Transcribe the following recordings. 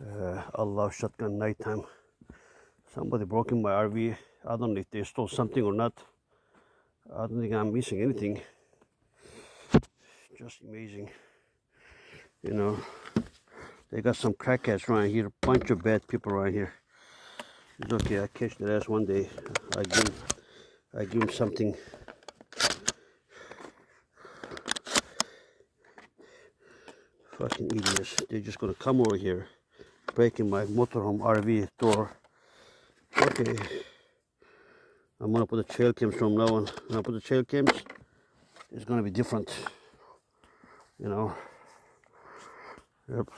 I love shotgun nighttime. Somebody broke in my RV. I don't know if they stole something or not. I don't think I'm missing anything. Just amazing. You know, they got some crackheads around here, a bunch of bad people around here. It's okay, I catch their ass one day. I give them something. Fucking idiots. They're just gonna come over here, breaking my motorhome RV door. Okay. I'm gonna put the trail cams from now on. When I put the trail cams, it's gonna be different. You know. Yep.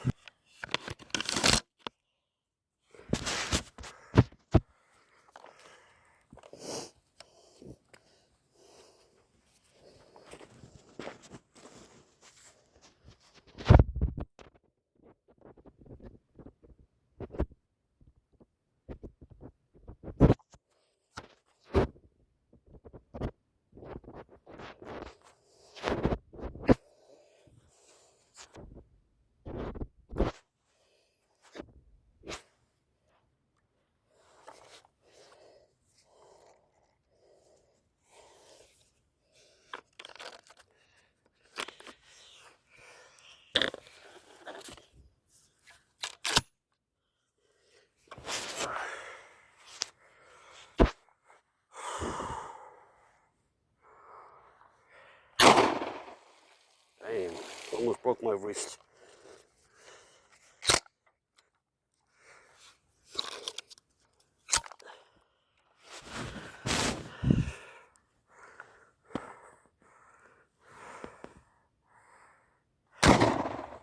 Damn, almost broke my wrist.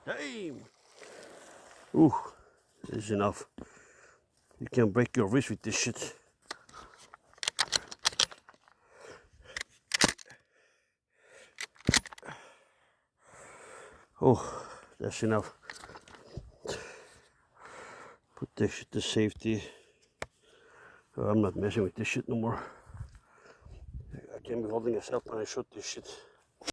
Damn! Ooh, this is enough. You can break your wrist with this shit. Oh, that's enough. Put this shit to safety. Oh, I'm not messing with this shit no more. I can't be holding a cell when I shoot this shit.